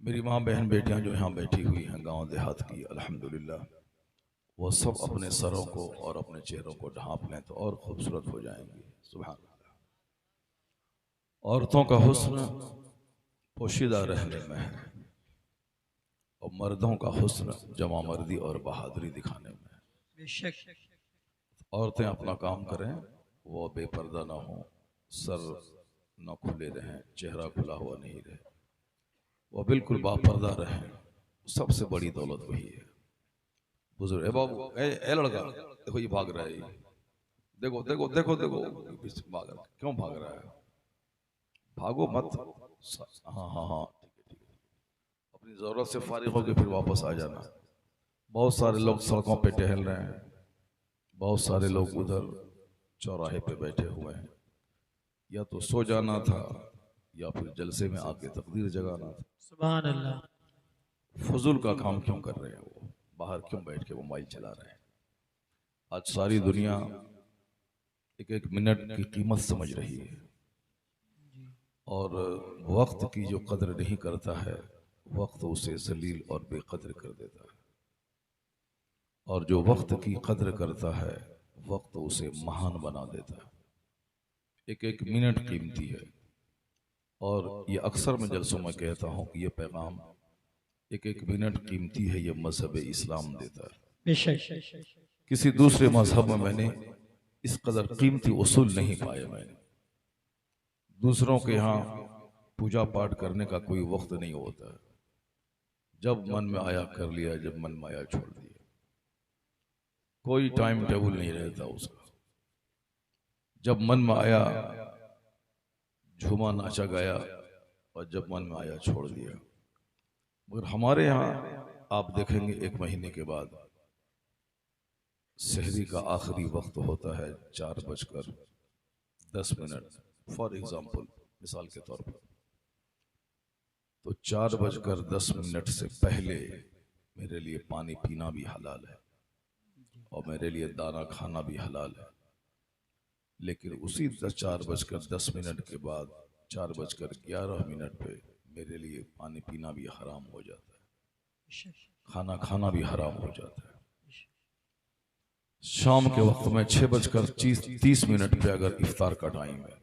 मेरी माँ बहन बेटियां जो यहाँ बैठी हुई हैं गांव देहात की, अल्हम्दुलिल्लाह वो सब अपने सरों को और अपने चेहरों को ढांप लें तो और खूबसूरत हो जाएंगी। सुभान अल्लाह। औरतों का हुस्न पोशीदा रहने में है और मर्दों का हुस्न जमा मर्दी और बहादुरी दिखाने में है। बेशक। औरतें अपना काम करें, वो बेपर्दा ना हो, सर न खुले रहें, चेहरा खुला हुआ नहीं रहे, वो बिल्कुल बापर्दा रहें। सबसे बड़ी दौलत वही है। बुजुर्ग ए बाबू, ए लड़का, देखो ये भाग रहा है, ये देखो देखो देखो देखो, पीछे भाग रहा है, क्यों भाग रहा है? भागो मत। हाँ हाँ हाँ, ठीक है। अपनी जरूरत से फारिग होकर फिर वापस आ जाना। बहुत सारे लोग सड़कों पे टहल रहे हैं, बहुत सारे लोग उधर चौराहे पे बैठे हुए हैं। या तो सो जाना था या फिर जलसे में आके तकदीर जगाना था। सुभान अल्लाह। फजूल का काम क्यों कर रहे हैं? वो बाहर क्यों बैठ के मोबाइल चला रहे हैं? आज सारी दुनिया एक एक मिनट की कीमत समझ रही है और वक्त की जो कदर नहीं करता है, वक्त उसे जलील और बेकदर कर देता है। और जो वक्त की कदर करता है, वक्त उसे महान बना देता है। एक एक मिनट कीमती है। और ये अक्सर मैं जलसों में कहता हूँ कि ये पैगाम, एक एक मिनट कीमती है, ये मजहब इस्लाम देता है। बेशक। किसी दूसरे मजहब में मैंने इस कदर कीमती उसूल नहीं पाए। मैंने दूसरों के यहाँ पूजा पाठ करने का कोई वक्त नहीं होता है। जब मन में आया कर लिया, जब मन में आया छोड़ दिया। कोई टाइम टेबल नहीं रहता उसका। जब मन में आया झूमा नाचा गया और जब मन में आया छोड़ दिया। मगर हमारे यहाँ आप देखेंगे 1 महीने के बाद सहरी का आखिरी वक्त होता है 4:10। फॉर एग्जाम्पल, मिसाल के तौर पर, तो 4:10 से पहले मेरे लिए पानी पीना भी हलाल है और मेरे लिए दाना खाना भी हलाल है। लेकिन उसी 4:10 के बाद 4:11 पे मेरे लिए पानी पीना भी हराम हो जाता है, खाना खाना भी हराम हो जाता है। शाम के वक्त में 6:30 पे अगर इफ्तार का टाइम है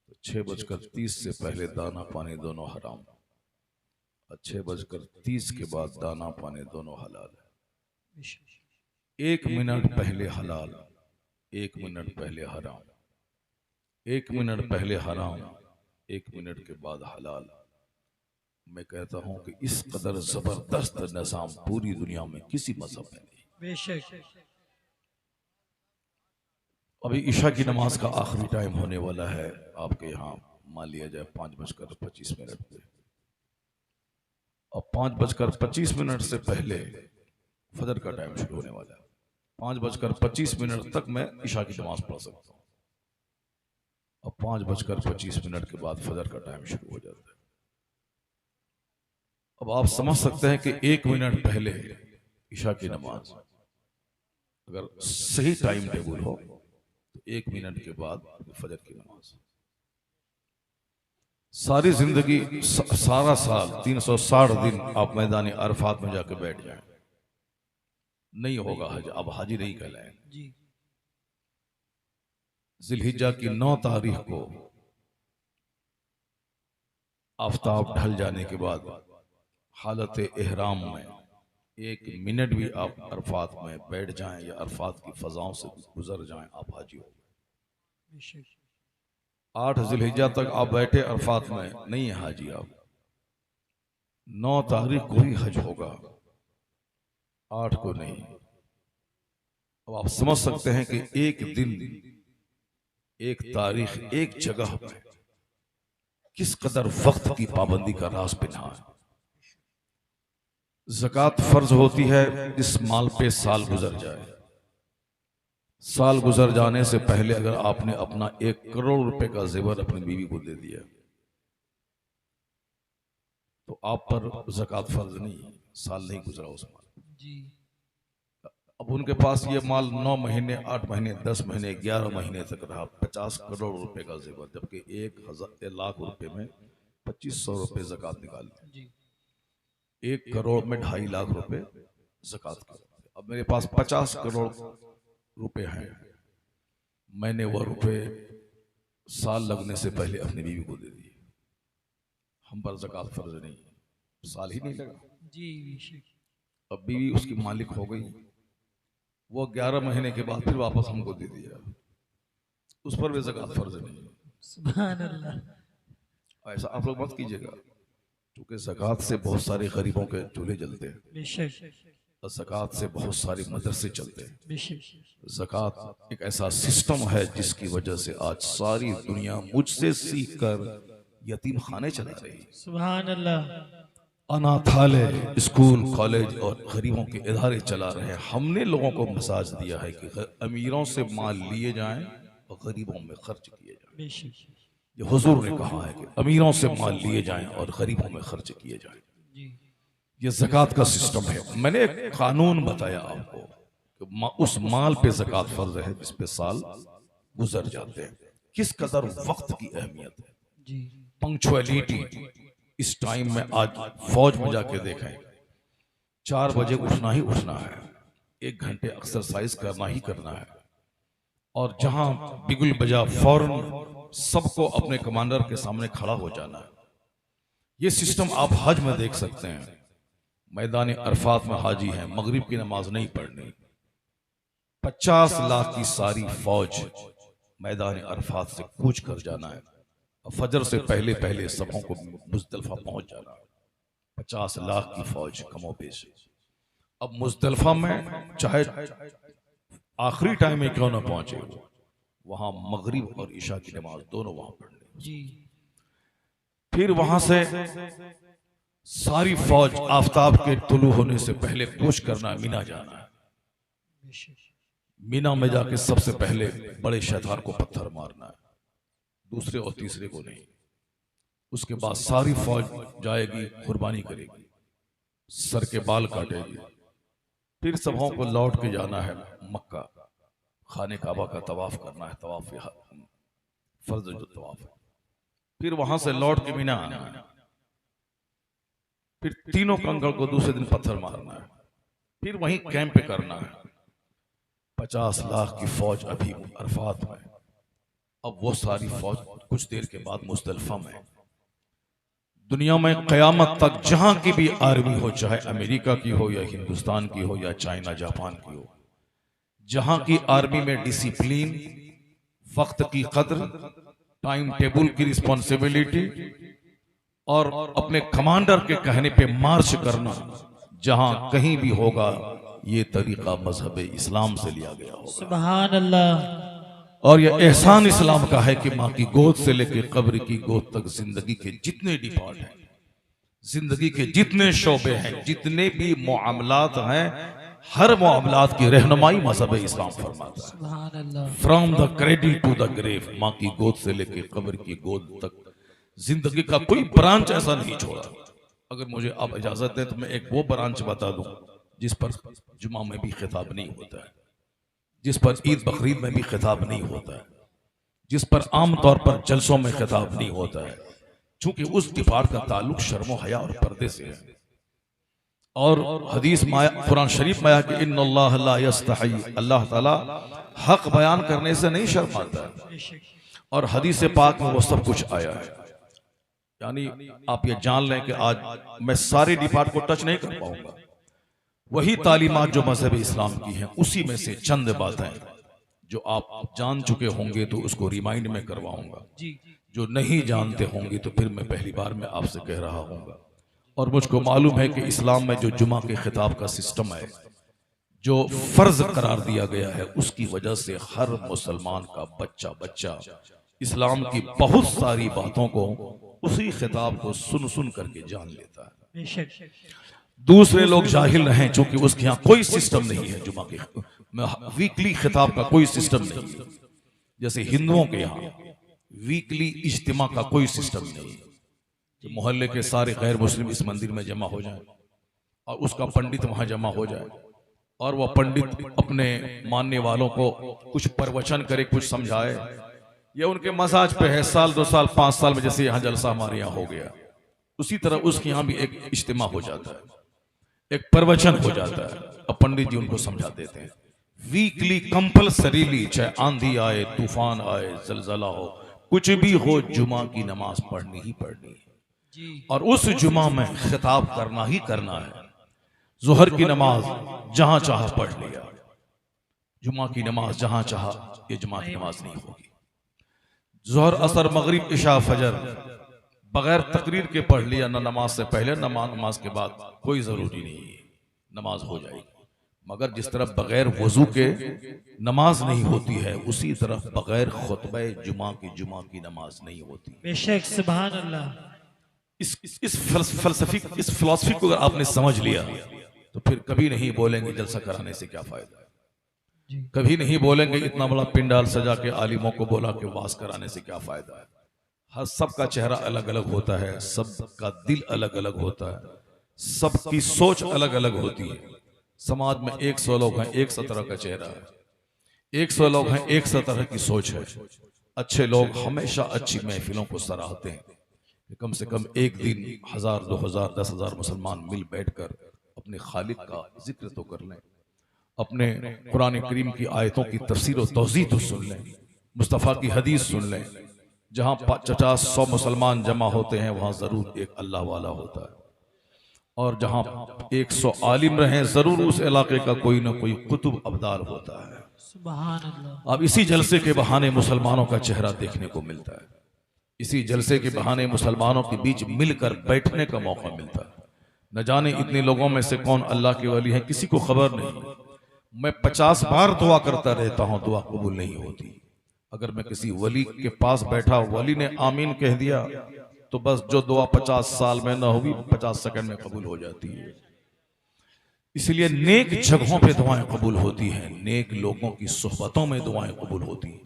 तो 6:30 से पहले दाना पानी दोनों हराम और 6:30 के बाद दाना पानी दोनों हलाल है। 1 मिनट पहले हलाल, 1 मिनट पहले हराम, 1 मिनट पहले हराम, 1 मिनट के बाद हलाल। मैं कहता हूं कि इस कदर जबरदस्त निजाम पूरी दुनिया में किसी मजहब में नहीं। बेशक। अभी ईशा की नमाज का आखिरी टाइम होने वाला है आपके यहाँ, मान लिया जाए 5:25 पे, और 5:25 से पहले फजर का टाइम शुरू होने वाला है। 5:25 तक मैं ईशा की नमाज पढ़ सकता हूँ और 5:25 के बाद फजर का टाइम शुरू हो जाता है। अब आप समझ सकते हैं कि 1 मिनट पहले ईशा की नमाज अगर सही टाइम टेबल हो तो 1 मिनट के बाद फजर की नमाज। सारी जिंदगी, सारा साल 360 दिन आप मैदान अरफात में जाके बैठ जाएं, नहीं होगा हज। अब हाजी नहीं कहलाएं। जी। जिलहिज्जा की 9 तारीख को आफताब ढल जाने के बाद हालत एहराम में 1 मिनट भी आप अरफात में बैठ जाएं या अरफात की फजाओं से गुजर जाएं, आप हाजी हो गए। बेशक। 8 जिलहिज्जा तक आप बैठे अरफात में, नहीं है हाजी आप। 9 तारीख को ही हज होगा, 8 को नहीं। अब आप समझ सकते हैं कि एक दिन, एक तारीख, एक जगह पर किस कदर वक्त की पाबंदी का राज पिन्हा है। ज़कात फर्ज होती है इस माल पे साल गुजर जाए। साल गुजर जाने से पहले अगर आपने अपना 1 करोड़ रुपए का जेवर अपनी बीवी को दे दिया तो आप पर ज़कात फर्ज नहीं, साल नहीं गुजरा उस माल। जी। अब उनके पास ये माल 9 महीने, 8 महीने, 10 महीने, 11 महीने तक रहा, 50 करोड़ रुपए का जेवर, जबकि 1 लाख रुपए में 2500 रुपए ज़कात निकाली। जी। 1 करोड़ में 2.5 लाख रुपए ज़कात के। अब मेरे पास 50 करोड़ रुपए हैं, मैंने वो रुपए साल लगने से पहले अपनी बीवी को दे दिए। हम पर ज़कात फर्ज नहीं, साल ही नहीं लगा जी। अब बीवी उसकी मालिक हो गई, वो 11 महीने के बाद फिर वापस हमको दे दिया, उस पर भी ज़कात फर्ज नहीं। सुभान अल्लाह। ऐसा आप लोग मत कीजिएगा, क्योंकि ज़कात से बहुत सारे गरीबों के चूल्हे जलते हैं, बेशक और ज़कात से बहुत सारे मदरसे चलते हैं। बेशक। ज़कात एक ऐसा सिस्टम है जिसकी वजह से आज सारी दुनिया मुझसे सीख कर यतीम खाने चला रही है। सुभान अल्लाह। अनाथालय, स्कूल, कॉलेज और गरीबों के इदारे चला रहे हैं। हमने लोगों को मसाज दिया है कि अमीरों से माल लिए जाएं और गरीबों में खर्च किए जाएं। बेशक। ये हुजूर ने कहा है कि अमीरों से माल लिए जाएं और गरीबों में खर्च किए जाएं। ये ज़कात का सिस्टम है। मैंने एक कानून बताया आपको कि उस माल पे ज़कात फर्ज है जिस पे साल गुजर जाते हैं। किस कदर वक्त की अहमियत है, पंक्चुअलिटी। इस टाइम में आज फौज में जाके देखें, 4 बजे उठना ही उठना है, 1 घंटे एक्सरसाइज करना ही करना है, और जहां बिगुल बजा फौरन सबको अपने कमांडर के सामने खड़ा हो जाना है। ये सिस्टम आप हज में देख सकते हैं। मैदान अरफात में हाजी हैं, मगरिब की नमाज नहीं पढ़नी, 50 लाख की सारी फौज मैदान अरफात से कूच कर जाना है, फजर से पहले पहले सबों को मुज़दलिफा पहुंच जाना है। 50 लाख की फौज कमोबेश। अब मुज़दलिफा में चाहे आखिरी टाइम में क्यों ना पहुंचे, वहां मगरिब और इशा की नमाज दोनों वहां पढ़नी। फिर वहां से सारी फौज आफताब के तुलू होने से पहले कूच करना, मीना जाना है। मीना में जाके सबसे पहले बड़े शैतान को पत्थर मारना है, दूसरे और तीसरे को नहीं। उसके बाद सारी फौज जाएगी, कुर्बानी करेगी, सर के बाल काटेगी। फिर सबों को लौट के जाना है मक्का, खाने काबा का तवाफ करना है, तवाफ फर्ज जो तवाफ है। फिर वहां से लौट के मीना आना है। फिर तीनों कंकड़ को दूसरे दिन पत्थर मारना है, फिर वहीं कैंप करना है। 50 लाख की फौज अभी अरफात में। अब वो सारी फौज कुछ देर के बाद मुज़दलिफा में। दुनिया में क़यामत तक जहां की भी आर्मी हो, चाहे अमेरिका की हो या हिंदुस्तान की हो या चाइना जापान की हो, जहां की आर्मी में डिसिप्लिन, वक्त की कद्र, टाइम टेबल की रिस्पॉन्सिबिलिटी और अपने कमांडर के कहने पे मार्च करना जहां कहीं भी होगा, ये तरीका मजहब इस्लाम से लिया गया होगा। सुभान अल्लाह। और यह एहसान इस्लाम का है कि माँ की गोद से लेकर कब्र की गोद तक जिंदगी के जितने डिपार्ट हैं, जिंदगी के जितने शोबे हैं, जितने भी मामलात हैं, हर मामलात की रहनुमाई मजहब इस्लाम फरमाता है। सुभान अल्लाह। From the cradle to the grave, माँ की गोद से लेकर कब्र की गोद तक जिंदगी का कोई ब्रांच ऐसा नहीं छोड़ा। अगर मुझे आप इजाजत दें तो मैं एक वो ब्रांच बता दूं जिस पर जुमा में भी खिताब नहीं होता है, जिस पर ईद बकरीद में भी खिताब नहीं होता है, जिस पर आम तौर पर जलसों में खिताब नहीं होता है, चूंकि उस डिपार्ट का ताल्लुक शर्म हया और पर्दे से है। और हदीस में कुरान शरीफ में आया कि इन्नल्लाह ला यस्तही, अल्लाह ताला हक बयान करने से नहीं शर्माता है। और हदीस पाक में वो सब कुछ आया है। यानी आप ये जान लें कि आज मैं सारे डिपार्ट को टच नहीं कर पाऊंगा। वही तालीमात जो मजहब इस्लाम की हैं, उसी में से चंद बातें जो आप जान चुके होंगे तो उसको रिमाइंड में करवाऊंगा, जो नहीं जानते होंगे तो फिर मैं पहली बार में आपसे कह रहा हूँगा। और मुझको मालूम है कि इस्लाम में जो जुमा के खिताब का सिस्टम है, जो फर्ज करार दिया गया है, उसकी वजह से हर मुसलमान का बच्चा इस्लाम की बहुत सारी बातों को, उसी खिताब को सुन सुन करके जान लेता है। दूसरे लोग जाहिल रहें, चूंकि उसके यहाँ कोई सिस्टम नहीं है जुमा के वीकली खिताब का कोई सिस्टम नहीं है। जैसे हिंदुओं के यहाँ वीकली इज्तिमा का कोई सिस्टम नहीं है कि मोहल्ले के सारे गैर मुस्लिम इस मंदिर में जमा हो जाए और उसका पंडित वहां जमा हो जाए और वह पंडित अपने मानने वालों को कुछ प्रवचन करे, कुछ समझाए। यह उनके मजाज पे है। साल 2 साल 5 साल में जैसे यहाँ जलसा हमारे यहाँ हो गया, उसी तरह उसके यहाँ भी एक इज्तिमा हो जाता है, एक प्रवचन हो जाता है। अब पंडित जी उनको समझा देते हैं वीकली कंपल्सरीली, चाहे आंधी आए, तूफान आए, जलजला हो, कुछ भी हो, जुमा की नमाज पढ़नी ही पढ़नी है। जी। और उस जुमा में खिताब करना ही करना है। जोहर की नमाज जहां चाहा पढ़ लिया, जुमा की नमाज जहां चाहा, ये जुमा की नमाज नहीं होगी। जोहर, असर, मगरिब, इशा, फजर बगैर तकरीर के पढ़ लिया, ना नमाज से पहले ना नमाज के बाद, कोई जरूरी नहीं है, नमाज हो जाएगी। मगर जिस तरह बगैर वजू के नमाज नहीं होती है, उसी तरह बगैर खुतबे जुमा की नमाज नहीं होती। बेशक, सुभान अल्लाह। इस फिलॉसफी को अगर आपने समझ लिया तो फिर कभी नहीं बोलेंगे जलसा कराने से क्या फायदा है, जी। कभी नहीं बोलेंगे इतना बड़ा पिंडाल सजा के आलिमों को बोला कि वाज कराने से क्या फायदा है। हर सबका चेहरा अलग अलग होता है, सबका दिल अलग अलग होता है, सबकी सोच अलग अलग होती है। समाज में 100 लोग हैं, 100 तरह का चेहरा है, 100 लोग हैं, 100 तरह की सोच है। अच्छे लोग हमेशा अच्छी महफिलों को सराहते हैं। कम से कम एक दिन 1000, 2000, 10,000 मुसलमान मिल बैठकर अपने खालिक का जिक्र तो कर लें, अपने कुरान करीम की आयतों की तफसीर और तौज़ीह तो सुन लें, मुस्तफ़ा की हदीस सुन लें। जहाँ 50-100 मुसलमान जमा होते हैं वहाँ ज़रूर एक अल्लाह वाला होता है, और जहाँ 100 आलिम रहें ज़रूर उस इलाके का कोई ना कोई कुतुब अब्दाल होता है। सुभान अल्लाह। अब इसी जलसे के बहाने मुसलमानों का चेहरा देखने को मिलता है, इसी जलसे के बहाने मुसलमानों के बीच मिलकर बैठने का मौका मिलता है। न जाने इतने लोगों में से कौन अल्लाह के वली है, किसी को खबर नहीं। मैं 50 बार दुआ करता रहता हूं, दुआ कबूल नहीं होती। अगर मैं किसी वली के पास बैठा, वली ने आमीन कह दिया तो बस जो दुआ 50 साल में ना हुई 50 सेकंड में कबूल हो जाती है। इसलिए नेक जगहों पे दुआएं कबूल होती हैं, नेक लोगों की सोहबतों में दुआएं कबूल होती हैं,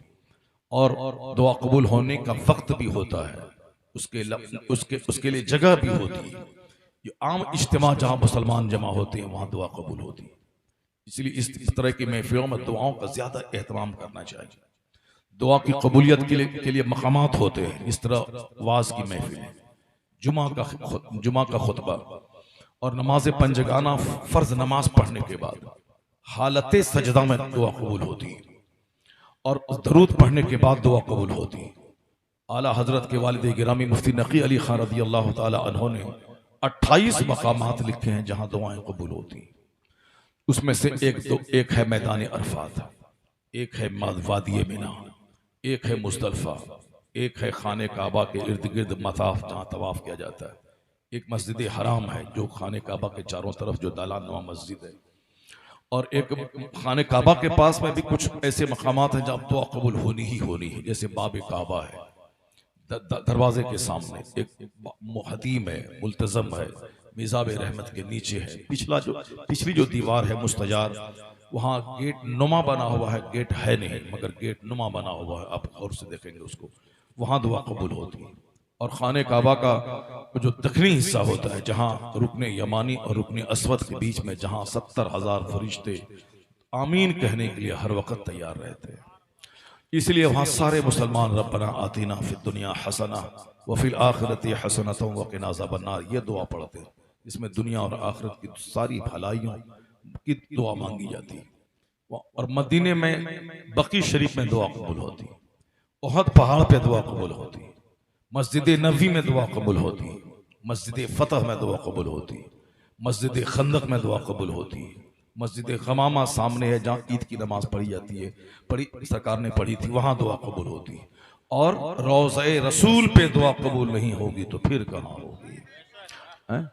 और दुआ कबूल होने का वक्त भी होता है, उसके लिए जगह भी होती है। ये आम इज्तिमा जहां मुसलमान जमा होते हैं वहां दुआ कबूल होती है। इसलिए इस तरह की महफिलों में दुआओं का ज्यादा एहतराम करना चाहिए। दुआ की कबूलियत के लिए मकामात होते हैं, इस तरह वाज की महफिल, जुमा का खुतबा और नमाज पंजगाना फर्ज नमाज पढ़ने के बाद हालत सजदा में दुआ कबूल होती है, और दरूद पढ़ने के बाद दुआ कबूल होती है। आला हजरत के वालिद गिरामी मुफ्ती नकी अली खान रज़ी अल्लाह ताला अन्हु ने 28 मकामात लिखे हैं जहां दुआएं कबूल होती हैं। उसमें से एक है मैदान अरफात, एक है वादी मिना, एक है मुज़दलिफा, एक है खाने काबा के इर्द गिर्द मताफ जहाँ तवाफ किया जाता है, एक मस्जिद हराम है जो खाने काबा के चारों तरफ जो दालान नुमा मस्जिद है, और एक खाने काबा के पास में भी कुछ ऐसे मकामात हैं जहाँ दुआ कबूल होनी ही होनी है। जैसे बाब काबा है, दरवाजे के सामने एक मुहदीम है, मुल्तज़म है, मिज़ाब रहमत के नीचे है, पिछली जो दीवार है मुस्तजार, वहाँ गेट नुमा बना हुआ है, गेट है नहीं मगर गेट नुमा बना हुआ है, आप गौर से देखेंगे उसको, वहाँ दुआ कबूल होती है। और खाने काबा का जो दक्षिणी हिस्सा होता है, जहाँ रुकने यमानी और रुकने अस्वद के बीच में, जहाँ 70,000 फरिश्ते आमीन कहने के लिए हर वक्त तैयार रहते हैं। इसलिए वहाँ सारे मुसलमान रब्बना आतीना फिद दुनिया हसना व फिल आखिरति हसनतुम व क़िना अज़ाबन्नार ये दुआ पढ़ते हैं, इसमें दुनिया और आखिरत की सारी भलाइयों की दुआ मांगी जाती है। और मदीने में बकी शरीफ में दुआ कबूल होती है, उहद पहाड़ पे दुआ कबूल होती है, मस्जिद नबी में दुआ कबूल होती है, मस्जिद फतह में दुआ कबूल होती है, मस्जिद खंदक में दुआ कबूल होती है, मस्जिद गमामा सामने है जहाँ ईद की नमाज पढ़ी जाती है, सरकार ने पढ़ी थी, वहाँ दुआ कबूल होती है। और रोज़े रसूल पे दुआ कबूल नहीं होगी तो फिर कहाँ होगी?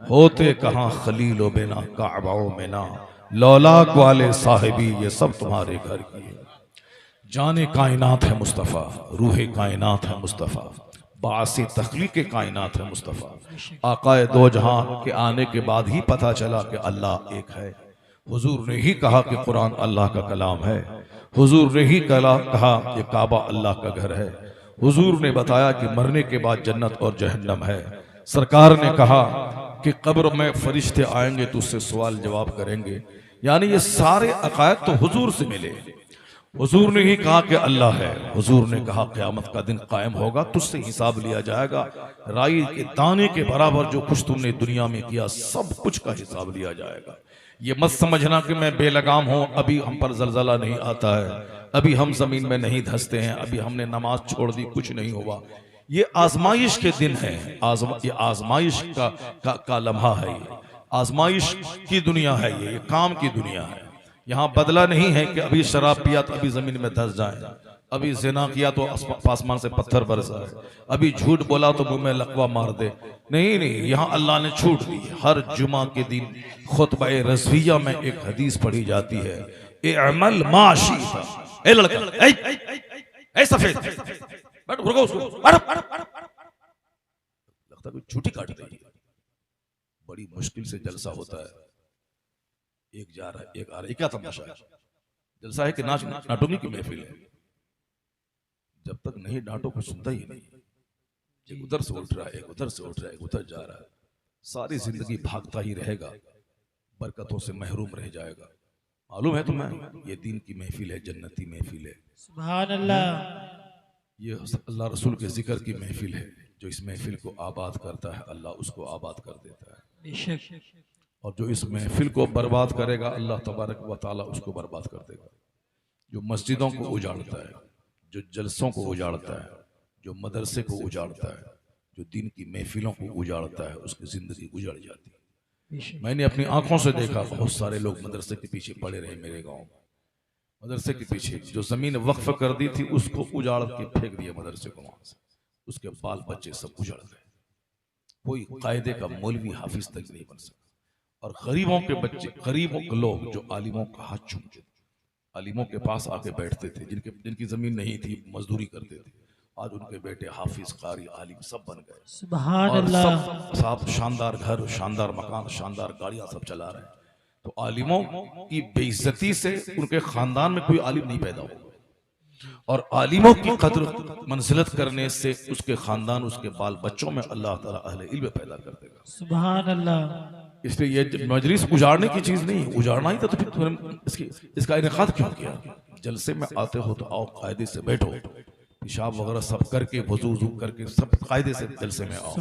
होते कहाँ खलीलो बिना काबाओ में ना, लौलाक वाले साहिबी ये सब तुम्हारे घर की है। जाने कायनात है मुस्तफ़ा, रूहे कायनात है मुस्तफ़ा, बासी तख्लीक कायनात है मुस्तफ़ा। आकाए दो जहां के आने के बाद ही पता चला कि अल्लाह एक है। हुजूर ने ही कहा कि कुरान अल्लाह का कलाम है, हुजूर ने ही कहा कि काबा अल्लाह का घर है, हुजूर ने बताया कि मरने के बाद जन्नत और जहन्नम है, सरकार ने कहा कि कब्र में फरिश्ते आएंगे तो उससे सवाल जवाब करेंगे। यानी ये सारे अकायद तो हुजूर से मिले, हुजूर ने ही कहा कि अल्लाह है। हुजूर ने कहा क़यामत का दिन कायम होगा, तुझसे हिसाब लिया जाएगा। राई के दाने के बराबर जो कुछ तुमने दुनिया में किया सब कुछ का हिसाब लिया जाएगा। ये मत समझना कि मैं बेलगाम हूं, अभी हम पर जलजला नहीं आता है, अभी हम जमीन में नहीं धंसते हैं, अभी हमने नमाज छोड़ दी, कुछ नहीं हुआ। ये आजमाइश के दिन है, ये आजमाइश का लम्हा है, ये आजमाइश की दुनिया है, ये काम की दुनिया है। यहाँ बदला नहीं है कि अभी शराब पिया तो अभी जमीन में धंस जाए, अभी जिना किया तो आसमान से पत्थर बरसाए, अभी झूठ बोला तो मुंह में लकवा मार दे। नहीं नहीं, यहाँ अल्लाह ने छूट दी। हर जुमा के दिन खुतबा रज़विया में एक हदीस पढ़ी जाती है, ए अमल माशी था। ए लड़का, ए सफेद, बैठ, रुको उसको, लगता कोई छुट्टी काट देगी। बड़ी मुश्किल से जलसा होता है, एक जा रहा है एक आ रहा है, क्या तमाशा है? जलसा है कि नाटुनी की महफिल है? जब तक नहीं डांटो कुछ सुनता ही नहीं। एक उधर से उठ रहा है, एक उधर से उठ रहा है, एक उधर जा रहा है, सारी जिंदगी भागता ही रहेगा, बरकतों से महरूम रह जाएगा। मालूम है तुम्हें, ये दीन की महफिल है, जन्नती महफिल है। सुभान अल्लाह। ये अल्लाह रसूल के जिक्र की महफिल है। जो इस महफिल को आबाद करता है अल्लाह उसको आबाद कर देता है, बेशक। और जो इस महफिल को बर्बाद करेगा अल्लाह तबारक व तआला उसको बर्बाद कर देगा। जो मस्जिदों को उजाड़ता है, जो जलसों को उजाड़ता है, जो मदरसे को उजाड़ता है, जो दीन की महफिलों को उजाड़ता है, उसकी जिंदगी उजड़ जाती है। मैंने अपनी आंखों से देखा, बहुत सारे लोग मदरसे के पीछे पड़े रहे मेरे गांव में। मदरसे के पीछे जो जमीन वक्फ कर दी थी उसको उजाड़ के फेंक दिया मदरसे को, वहां से उसके बाल बच्चे सब उजड़ गए। कोई कायदे का मौलवी हाफिज तक नहीं बन सका। और गरीबों के बच्चे, गरीबों के लोग जो आलिमों का हाथ चूमते थे, आलिमों के पास आके बैठते थे, जिनकी जमीन नहीं थी, मजदूरी करते थे, आज उनके बेटे हाफिज, कारी, आलिम सब बन गए। सुभान और अल्लाह। सब शानदार घर, शानदार मकान, शानदार गाड़ियां सब चला रहे हैं। तो आलिमों की बेइज्जती से उनके खानदान में कोई आलिम नहीं पैदा हुआ, और आलिमों की कद्र मंजिलत करने से उसके खानदान, उसके बाल बच्चों में अल्लाह ताला अहले इल्म पैदा कर देगा। सुभान अल्लाह। इसलिए ये मजलिस उजाड़ने की चीज नहीं, उजाड़ना ही था तो फिर तुमने इसका इनेकाद क्यों किया? जलसे में आते हो तो आओ, कायदे से बैठो, पेशाब वगैरह सब करके, वजू करके सब कायदे से जलसे में आओ,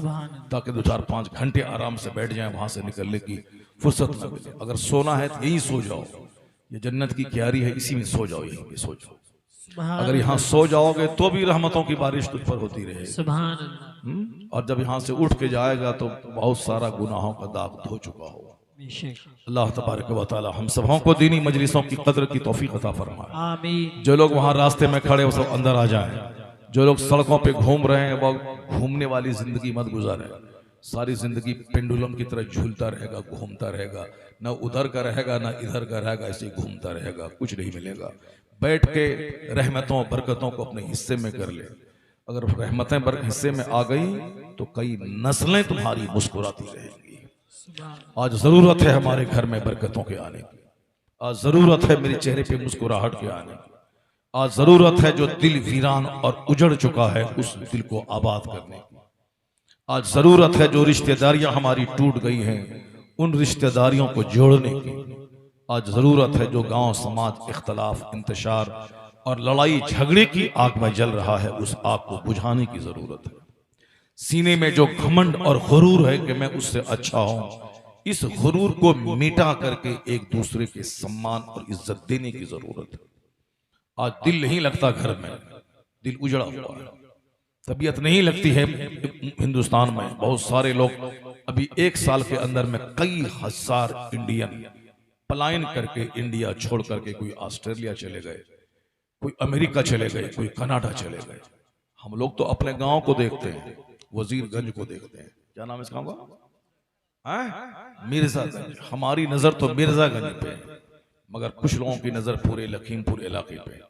ताकि 2-4-5 घंटे आराम से बैठ जाए, वहां से निकलने की फुर्सत न मिले। अगर सोना है तो यही सो जाओ, ये जन्नत की क्यारी है, इसी में सो जाओ, यहीं पे सो जाओ। अगर यहाँ सो जाओगे तो भी रहमतों की बारिश तुझ पर होती रहेगी। सुभान अल्लाह। और जब यहाँ से उठ के जाएगा तो बहुत सारा गुनाहों का दाग धो चुका होगा। अल्लाह तबारक व तआला हम सबों को दीनी मजलिसों की कदर की तौफीक अता फरमाए। आमीन। जो लोग वहाँ रास्ते में खड़े वो सब अंदर आ जाएं, जो लोग सड़कों पे घूम रहे हैं वो घूमने वाली जिंदगी मत गुजारें। सारी जिंदगी पेंडुलम की तरह झूलता रहेगा, घूमता रहेगा, न उधर का रहेगा न इधर का रहेगा, ऐसे घूमता रहेगा, कुछ नहीं मिलेगा। बैठ के रहमतों बरकतों को अपने हिस्से में कर ले। अगर रहमतें हिस्से में आ गई तो कई नस्लें तुम्हारी मुस्कुराती रहेंगी। आज जरूरत है हमारे घर में बरकतों के आने की, आज जरूरत है मेरे चेहरे पे मुस्कुराहट के आने की, आज जरूरत है जो दिल वीरान और उजड़ चुका है उस दिल को आबाद करने की। आज जरूरत है जो रिश्तेदारियां हमारी टूट गई हैं उन रिश्तेदारियों को जोड़ने की। आज जरूरत है जो गांव समाज इख्तलाफ, इंतशार और लड़ाई झगड़े की आग में जल रहा है उस आग को बुझाने की जरूरत है। सीने में जो घमंड और गुरूर है कि मैं उससे अच्छा हूं, इस गुरूर को मिटा करके एक दूसरे के सम्मान और इज्जत देने की जरूरत है। आज दिल नहीं लगता घर में, दिल उजड़ा हुआ है, तबीयत नहीं लगती है। हिंदुस्तान में बहुत सारे लोग अभी 1 साल के अंदर में कई हजार इंडियन पलायन करके इंडिया छोड़ करके कोई ऑस्ट्रेलिया चले गए, कोई अमेरिका चले गए, कोई कनाडा चले गए। हम लोग तो अपने गांव को देखते हैं, वजीरगंज को देखते हैं, क्या नाम है इस गांव का? मिर्जागंज। हमारी नजर तो मिर्जागंज पे है, मगर कुछ लोगों की नजर पूरे लखीमपुर इलाके पे है,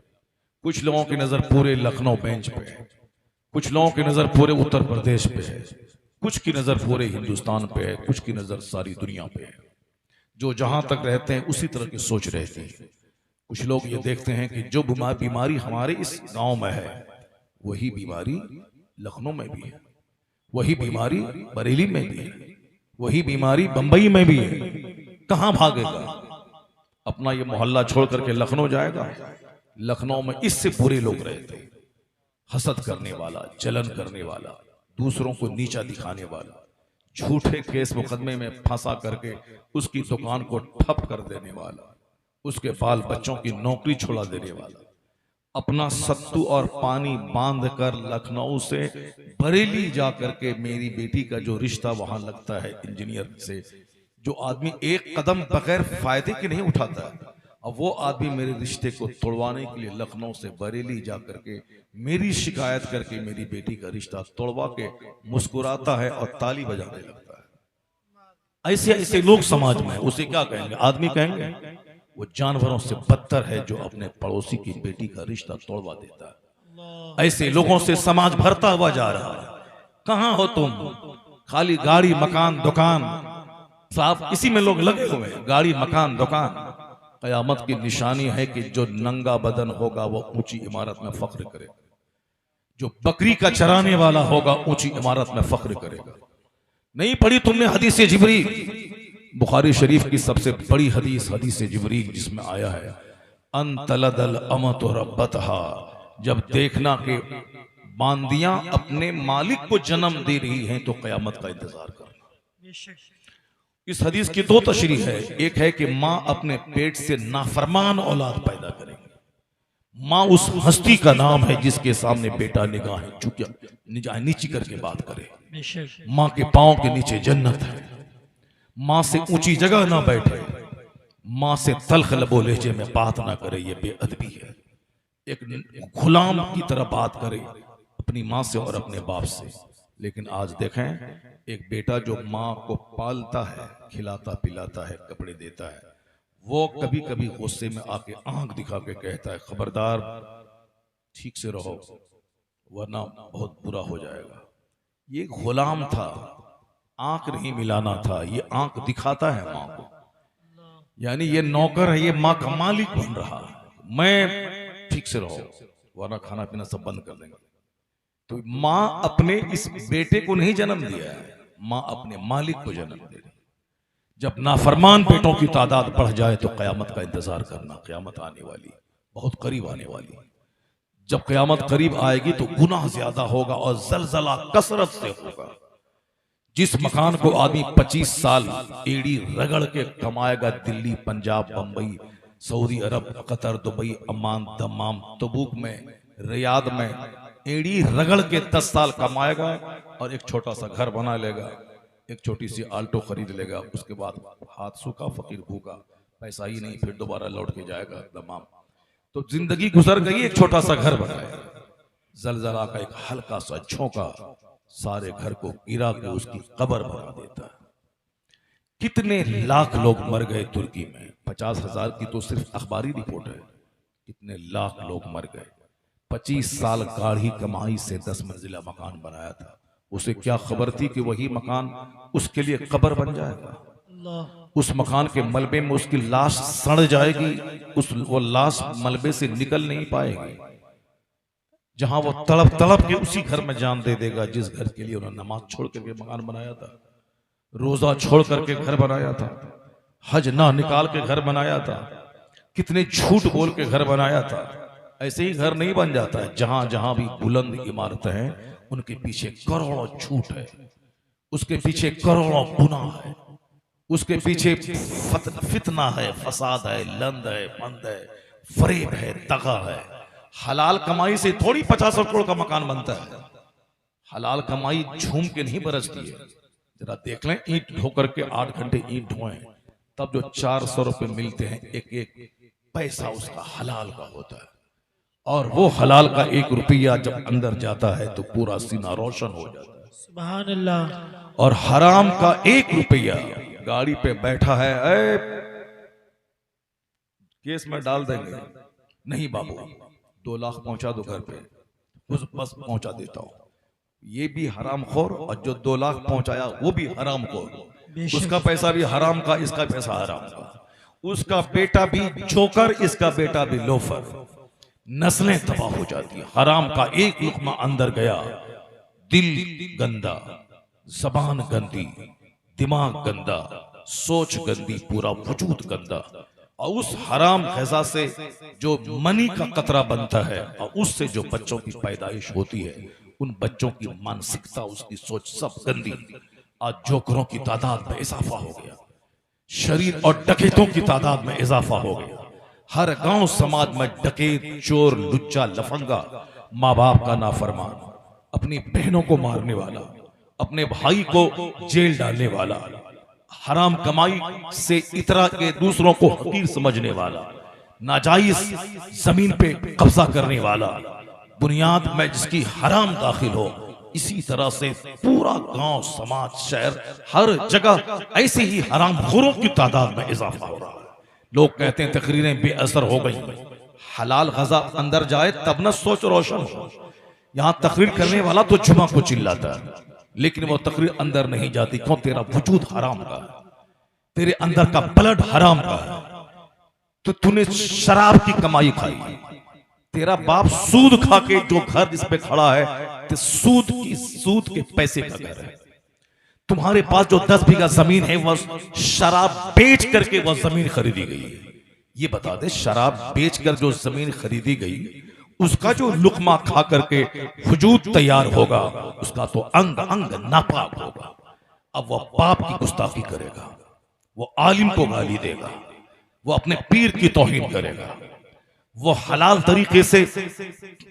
कुछ लोगों की नजर पूरे लखनऊ बेंच पे है, कुछ लोगों की नजर पूरे उत्तर प्रदेश पे है, कुछ की नजर पूरे हिंदुस्तान पे है, कुछ की नजर सारी दुनिया पे है। जो जहां तक रहते हैं उसी तरह की सोच रहती है। कुछ लोग ये देखते हैं कि जो बीमारी हमारे इस गांव में है वही बीमारी लखनऊ में भी है, वही बीमारी बरेली में भी है, वही बीमारी बंबई में भी है। कहां भागेगा? अपना ये मोहल्ला छोड़ करके लखनऊ जाएगा? लखनऊ में इससे बुरे लोग रहे थे, हसद करने वाला, जलन करने वाला, दूसरों को नीचा दिखाने वाला, झूठे केस मुकदमे में फंसा करके उसकी दुकान को ठप कर देने वाला, उसके बाल बच्चों की नौकरी छुड़ा देने वाला, अपना सत्तू और पानी बांध कर लखनऊ से बरेली जा करके मेरी बेटी का जो रिश्ता वहां लगता है इंजीनियर से, जो आदमी एक कदम बगैर फायदे के नहीं उठाता है, अब वो आदमी मेरे रिश्ते को तोड़वाने के लिए लखनऊ से बरेली जा करके मेरी शिकायत करके मेरी बेटी का रिश्ता तोड़वा के मुस्कुराता है और ताली बजाने लगता है। ऐसे ऐसे लोग समाज में, उसे क्या कहेंगे? आदमी कहेंगे? वो जानवरों से बदतर है जो अपने पड़ोसी की बेटी का रिश्ता तोड़वा देता है। ऐसे लोगों से समाज भरता हुआ जा रहा है। कहां हो तुम? खाली गाड़ी मकान दुकान, साफ इसी में लोग लगे हुए हैं, गाड़ी मकान दुकान। कयामत की निशानी है कि जो नंगा बदन होगा वो ऊंची इमारत में फख्र करेगा, जो बकरी का चराने वाला होगा ऊंची इमारत में फख्र करेगा। नहीं पढ़ी तुमने हदीस जिब्रील? बुखारी शरीफ की सबसे बड़ी हदीस हदीस जिब्रील, जिसमें आया है अंतलदल अमत रब्बतहा, जब देखना कि बांदियां अपने मालिक को जन्म दे रही हैं तो कयामत का इंतजार करना। इस हदीस की दो तशरीह है। एक है कि माँ अपने पेट से नाफरमान औलाद पैदा करेगी। माँ उस हस्ती का नाम है जिसके सामने बेटा निगाहें नीची करके बात करे। माँ के पांव के नीचे जन्नत है। माँ से ऊंची जगह ना बैठे, माँ से तल्ख लबो लहजे में बात ना करे, ये बेअदबी है। एक गुलाम की तरह बात करे अपनी माँ से और अपने बाप से। लेकिन आज देखें, एक बेटा जो माँ को पालता है, खिलाता पिलाता है, कपड़े देता है, वो कभी कभी गुस्से में आके आंख दिखा के कहता है खबरदार ठीक से रहो वरना बहुत बुरा हो जाएगा। ये गुलाम था, आंख नहीं मिलाना था, ये आंख दिखाता है माँ को। यानी ये नौकर है, ये माँ का मालिक बन रहा है। मैं ठीक से रहो वरना खाना पीना सब बंद कर देंगे। तो माँ अपने इस बेटे को नहीं जन्म दिया है, माँ अपने मालिक को जन्म दे रही। जब नाफरमान बेटों की तादाद बढ़ जाए तो कयामत का इंतजार करना। कयामत आने वाली, बहुत करीब आने वाली। जब कयामत करीब आएगी तो गुनाह ज्यादा होगा और जलजला कसरत से होगा। जिस मकान को आदमी 25 साल एड़ी रगड़ के कमाएगा, दिल्ली, पंजाब, बंबई, सऊदी अरब, कतर, दुबई, अमान, दमाम, तबूक में, रियाद में एड़ी रगड़ के 10 साल कमाएगा और एक छोटा सा घर बना लेगा, एक छोटी सी आल्टो खरीद लेगा। उसके बाद हाथ सूखा फकीर भूखा, पैसा ही नहीं, फिर दोबारा लौट के जाएगा दमाम। तो जिंदगी गुजर गई, एक छोटा सा घर बनाया, जलजला का एक हल्का सा झोंका सारे घर को गिरा के उसकी कब्र बना देता है। कितने लाख लोग मर गए तुर्की में, 50,000 की तो सिर्फ अखबारी रिपोर्ट है। कितने लाख लोग मर गए। 25 साल गाढ़ी कमाई से 10 मंजिला मकान बनाया था। उसे क्या खबर थी कि वही मकान उसके लिए कब्र बन जाएगा। उस मकान के मलबे में उसकी लाश सड़ जाएगी, वो लाश मलबे से निकल नहीं पाएगी। जहां वो तड़प तड़प के उसी घर में जान दे देगा जिस घर के लिए उन्होंने नमाज छोड़ करके मकान बनाया था, रोजा छोड़ करके घर बनाया था, हज ना निकाल के घर बनाया था, कितने झूठ बोल के घर बनाया था। ऐसे ही घर नहीं बन जाता है। जहां जहां भी बुलंद इमारतें हैं उनके पीछे करोड़ों झूठ है, उसके पीछे करोड़ों गुनाह है, उसके पीछे फितना है, फसाद है, लंद है, मंद है, फरेब है, दगा है। हलाल कमाई से थोड़ी 50 करोड़ का मकान बनता है। हलाल कमाई झूम के नहीं बरसती है। जरा देख लें, ईंट ढो करके 8 घंटे ईंट ढोए तब जो 400 रुपए मिलते हैं, एक एक पैसा उसका हलाल का होता है। और वो हलाल का 1 रुपया जब अंदर जाता है तो पूरा सीना रोशन हो जाता है। सुभान अल्लाह। और हराम का 1 रुपया गाड़ी पे बैठा है, केस में डाल देंगे, नहीं बाबू 2 लाख पहुंचा दो घर पे, बस पहुंचा देता हूं। ये भी हराम खोर, और जो 2 लाख पहुंचाया वो भी हराम खोर। उसका पैसा भी हराम का, इसका पैसा हराम का। उसका बेटा भी जोकर, इसका बेटा भी लोफर। नस्लें तबाह हो जाती है। हराम का 1 लुकमा अंदर गया, दिल गंदा, जबान गंदी, दिमाग गंदा, सोच गंदी, पूरा वजूद गंदा। और उस हराम ग़िज़ा से जो मनी का कतरा बनता है और उससे जो बच्चों की पैदाइश होती है, उन बच्चों की मानसिकता, उसकी सोच सब गंदी। आज जोकरों की तादाद में इजाफा हो गया, शरीर और डकैतों की तादाद में इजाफा हो गया। हर गांव समाज में डकैत, चोर, लुच्चा, लफंगा, माँ बाप का नाफरमान, अपनी बहनों को मारने वाला, अपने भाई को जेल डालने वाला, हराम कमाई से इतरा के दूसरों को हकीर समझने वाला, नाजायज जमीन पे कब्जा करने वाला, बुनियाद में जिसकी हराम दाखिल हो, इसी तरह से पूरा गांव, समाज, शहर, हर जगह ऐसे ही हराम खोरों की तादाद में इजाफा हो रहा है। लोग कहते हैं तकरीरें बेअसर हो गई। हलाल ग़िज़ा अंदर जाए तब न सोच रोशन हो। यहां तकरीर करने वाला तो जुमा को चिल्लाता है, लेकिन वो तकरीर अंदर नहीं जाती। क्यों? तेरा वजूद हराम का है, तेरे अंदर का ब्लड हराम का है। तो तूने शराब की कमाई खाई, तेरा बाप सूद खा के जो घर जिस पे खड़ा है, तो सूद के पैसे का घर है। तुम्हारे पास जो 10 बीघा जमीन है वह शराब बेच करके वह जमीन खरीदी गई है। ये बता दे, शराब बेचकर जो जमीन खरीदी गई, उसका जो लुकमा खा करके वजूद तैयार होगा, उसका तो अंग अंग नापाक होगा। अब वह बाप की गुस्ताखी करेगा, वो आलिम को गाली देगा, वो अपने पीर की तौहीन करेगा, वो हलाल तरीके से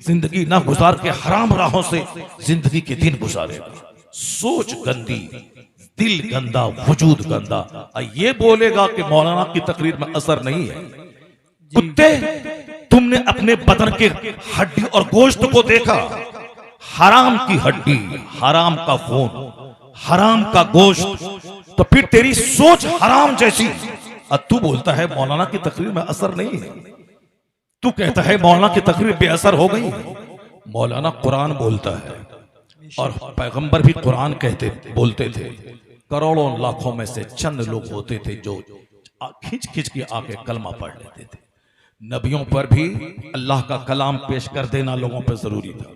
जिंदगी ना गुजार के हराम राहों से जिंदगी के दिन गुजारेगा। सोच गंदी, दिल गंदा, वजूद गंदा। ये बोलेगा कि मौलाना की तकरीर में असर नहीं है। कुत्ते, तुमने अपने बदन के हड्डी और गोश्त को देखा, हराम की हड्डी, हराम का खून, हराम का गोश्त, तो फिर तेरी सोच हराम जैसी। अब तू बोलता है मौलाना की तकरीर में असर नहीं है, तू कहता है मौलाना की तकरीर बेअसर हो गई। मौलाना कुरान बोलता है और पैगंबर भी कुरान बोलते थे। करोड़ों लाखों में से चंद लोग होते थे जो खिंच खिंच के आके कलमा पढ़ लेते थे। नबियों पर भी अल्लाह का कलाम पेश कर देना लोगों पर जरूरी था,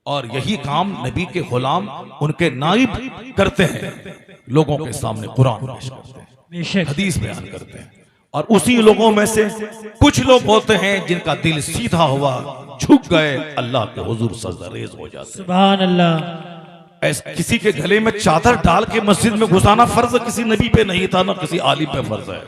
और यही काम नबी के गुलाम, उनके नाइब करते हैं, लोगों के सामने कुरान पेश करते हैं, हदीस बयान करते हैं। और उसी लोगों में से कुछ लोग होते हैं जिनका दिल सीधा हुआ, झुक गए, अल्लाह के हुजूर सजदरेज हो जाते। सुभान अल्लाह। किसी के गले में चादर डाल के मस्जिद में घुसाना फर्ज किसी नबी पे नहीं था, ना किसी आलिम पे फर्ज है।